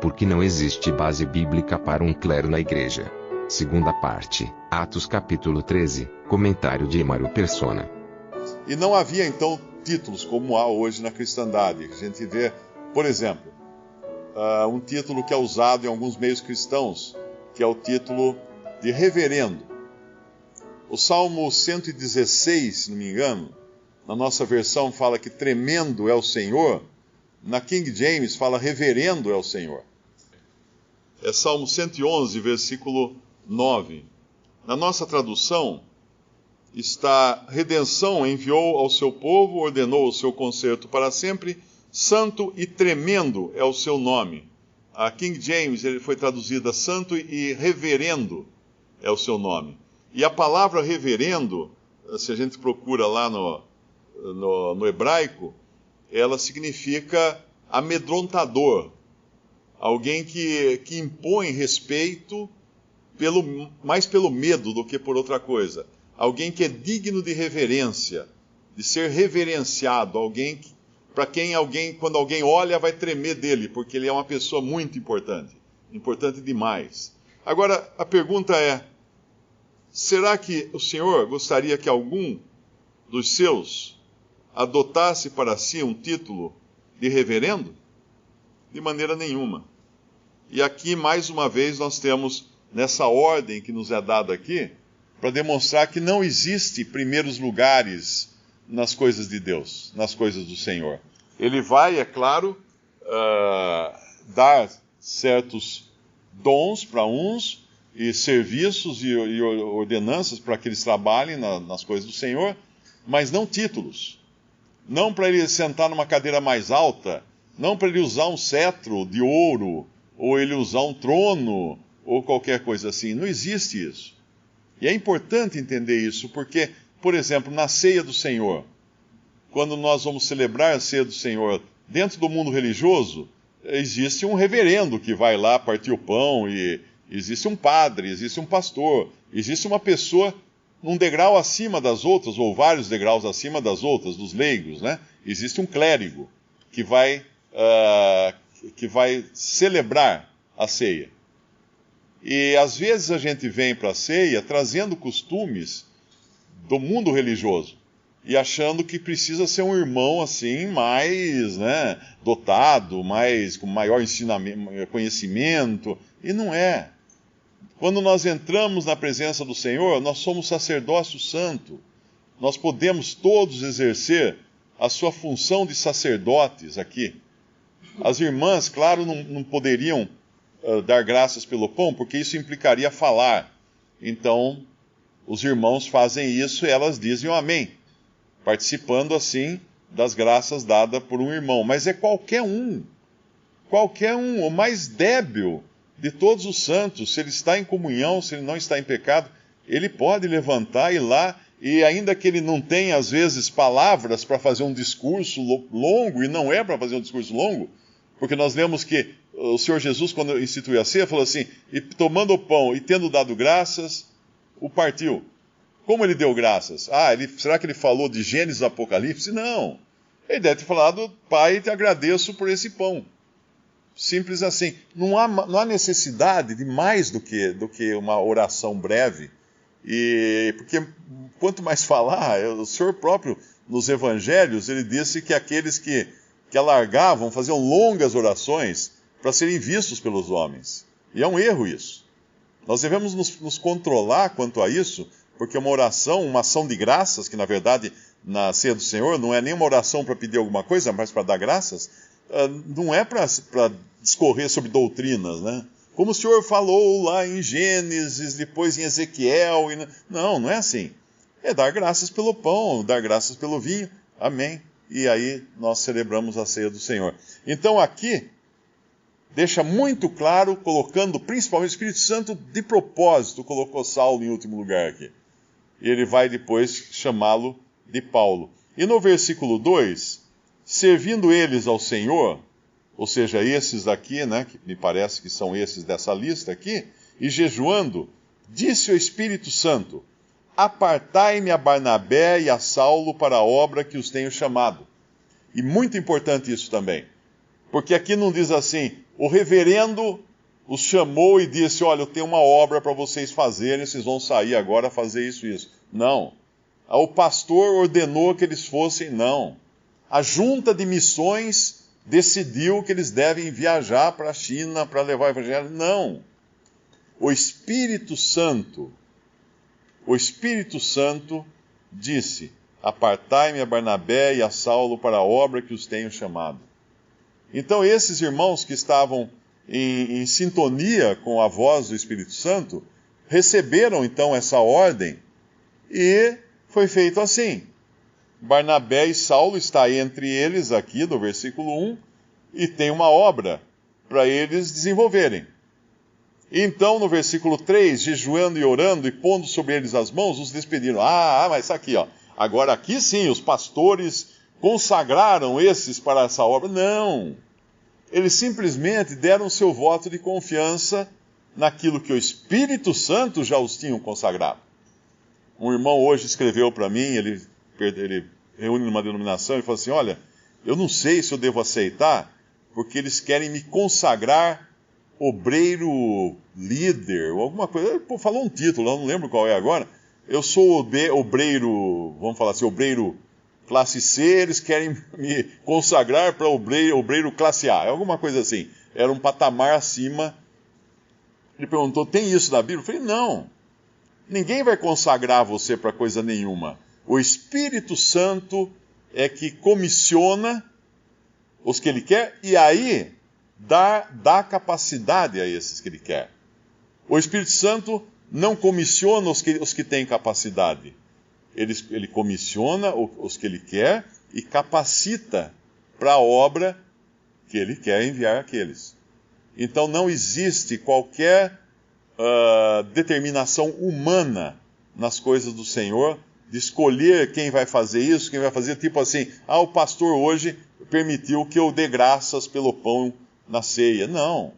Porque não existe base bíblica para um clero na igreja. Segunda parte, Atos capítulo 13, comentário de Emaro Persona. E não havia então títulos como há hoje na cristandade. A gente vê, por exemplo, um título que é usado em alguns meios cristãos, que é o título de reverendo. O Salmo 116, se não me engano, na nossa versão fala que tremendo é o Senhor. Na King James fala reverendo é o Senhor. É Salmo 111, versículo 9. Na nossa tradução está: redenção enviou ao seu povo, ordenou o seu conserto para sempre, santo e tremendo é o seu nome. A King James ele foi traduzida santo e reverendo é o seu nome. E a palavra reverendo, se a gente procura lá no hebraico, ela significa amedrontador. Alguém que impõe respeito mais pelo medo do que por outra coisa. Alguém que é digno de reverência, de ser reverenciado. Alguém para quem quando alguém olha, vai tremer dele, porque ele é uma pessoa muito importante. Importante demais. Agora, a pergunta é: será que o Senhor gostaria que algum dos seus adotasse para si um título de reverendo? De maneira nenhuma. E aqui, mais uma vez, nós temos, nessa ordem que nos é dada aqui, para demonstrar que não existe primeiros lugares nas coisas de Deus, nas coisas do Senhor. Ele vai, é claro, dar certos dons para uns, e serviços e ordenanças para que eles trabalhem nas coisas do Senhor, mas não títulos. Não para ele sentar numa cadeira mais alta, não para ele usar um cetro de ouro, ou ele usar um trono, ou qualquer coisa assim. Não existe isso. E é importante entender isso, porque, por exemplo, na ceia do Senhor, quando nós vamos celebrar a ceia do Senhor, dentro do mundo religioso, existe um reverendo que vai lá partir o pão, e existe um padre, existe um pastor, existe uma pessoa num degrau acima das outras, ou vários degraus acima das outras, dos leigos, né? Existe um clérigo que vai celebrar a ceia. E às vezes a gente vem para a ceia trazendo costumes do mundo religioso e achando que precisa ser um irmão assim mais, né, dotado, com maior conhecimento, e não é. Quando nós entramos na presença do Senhor, nós somos sacerdócio santo. Nós podemos todos exercer a sua função de sacerdotes aqui. As irmãs, claro, não poderiam dar graças pelo pão, porque isso implicaria falar. Então, os irmãos fazem isso e elas dizem o amém, participando assim das graças dadas por um irmão. Mas é qualquer um, o mais débil de todos os santos, se ele está em comunhão, se ele não está em pecado, ele pode levantar e ir lá, e ainda que ele não tenha, às vezes, palavras para fazer um discurso longo, e não é para fazer um discurso longo, porque nós lemos que o Senhor Jesus, quando instituiu a ceia, falou assim: e tomando o pão e tendo dado graças, o partiu. Como ele deu graças? Será que ele falou de Gênesis e Apocalipse? Não. Ele deve ter falado: Pai, te agradeço por esse pão. Simples assim. Não há necessidade de mais do que uma oração breve. Porque quanto mais falar, o Senhor próprio, nos evangelhos, ele disse que aqueles que alargavam, faziam longas orações para serem vistos pelos homens. E é um erro isso. Nós devemos nos controlar quanto a isso, porque uma oração, uma ação de graças, que na verdade na ceia do Senhor não é nem uma oração para pedir alguma coisa, mas para dar graças, não é para discorrer sobre doutrinas, né? Como o Senhor falou lá em Gênesis, depois em Ezequiel. Não é assim. É dar graças pelo pão, dar graças pelo vinho. Amém. E aí nós celebramos a ceia do Senhor. Então aqui deixa muito claro, colocando principalmente o Espírito Santo de propósito, colocou Saulo em último lugar aqui. E ele vai depois chamá-lo de Paulo. E no versículo 2, servindo eles ao Senhor, ou seja, esses aqui, né, que me parece que são esses dessa lista aqui, e jejuando, disse o Espírito Santo: apartai-me a Barnabé e a Saulo para a obra que os tenho chamado. E muito importante isso também, porque aqui não diz assim, o reverendo os chamou e disse: olha, eu tenho uma obra para vocês fazerem, vocês vão sair agora a fazer isso e isso. Não. O pastor ordenou que eles fossem, não. A junta de missões decidiu que eles devem viajar para a China para levar o evangelho. Não. O Espírito Santo disse: apartai-me a Barnabé e a Saulo para a obra que os tenho chamado. Então esses irmãos que estavam em sintonia com a voz do Espírito Santo receberam então essa ordem e foi feito assim. Barnabé e Saulo está entre eles aqui no versículo 1 e tem uma obra para eles desenvolverem. Então no versículo 3, jejuando e orando e pondo sobre eles as mãos, os despediram. Mas aqui, ó. Agora aqui sim, os pastores consagraram esses para essa obra. Não. Eles simplesmente deram seu voto de confiança naquilo que o Espírito Santo já os tinha consagrado. Um irmão hoje escreveu para mim, ele reúne numa denominação e falou assim: olha, eu não sei se eu devo aceitar, porque eles querem me consagrar obreiro líder, ou alguma coisa. Ele falou um título, eu não lembro qual é agora. Eu sou obreiro, vamos falar assim, obreiro classe C, eles querem me consagrar para obreiro classe A, alguma coisa assim. Era um patamar acima. Ele perguntou: tem isso na Bíblia? Eu falei: não. Ninguém vai consagrar você para coisa nenhuma. O Espírito Santo é que comissiona os que Ele quer e aí dá capacidade a esses que Ele quer. O Espírito Santo não comissiona os que têm capacidade. Ele comissiona os que Ele quer e capacita para a obra que Ele quer enviar aqueles. Então não existe qualquer determinação humana nas coisas do Senhor, de escolher quem vai fazer isso, quem vai fazer, tipo assim: o pastor hoje permitiu que eu dê graças pelo pão na ceia. Não.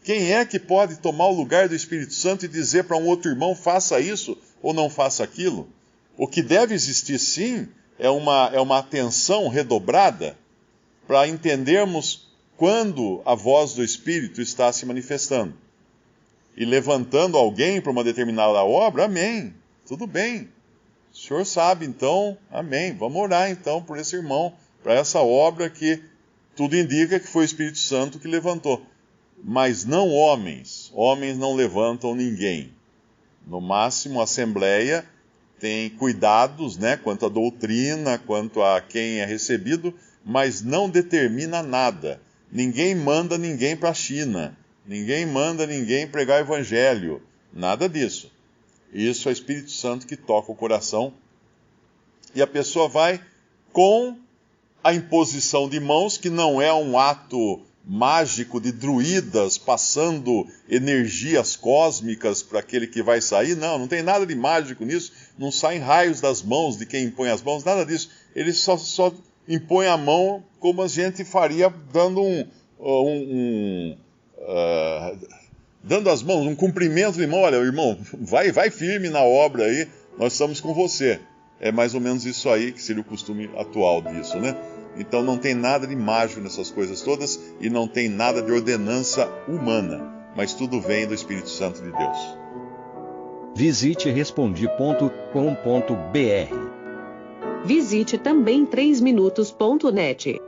Quem é que pode tomar o lugar do Espírito Santo e dizer para um outro irmão: faça isso ou não faça aquilo? O que deve existir, sim, é uma atenção redobrada para entendermos quando a voz do Espírito está se manifestando. E levantando alguém para uma determinada obra, amém, tudo bem. O senhor sabe, então, amém. Vamos orar, então, por esse irmão, para essa obra que tudo indica que foi o Espírito Santo que levantou. Mas não homens. Homens não levantam ninguém. No máximo, a Assembleia tem cuidados, né, quanto à doutrina, quanto a quem é recebido, mas não determina nada. Ninguém manda ninguém para a China. Ninguém manda ninguém pregar o evangelho. Nada disso. Isso é o Espírito Santo que toca o coração. E a pessoa vai com a imposição de mãos, que não é um ato mágico de druidas passando energias cósmicas para aquele que vai sair. Não tem nada de mágico nisso. Não saem raios das mãos de quem impõe as mãos, nada disso. Ele só impõe a mão como a gente faria dando dando as mãos, um cumprimento de mão. Olha, irmão, vai firme na obra aí, nós estamos com você. É mais ou menos isso aí que seria o costume atual disso, né? Então não tem nada de mágico nessas coisas todas e não tem nada de ordenança humana, mas tudo vem do Espírito Santo de Deus. Visite Respondi.com.br. Visite também 3minutos.net.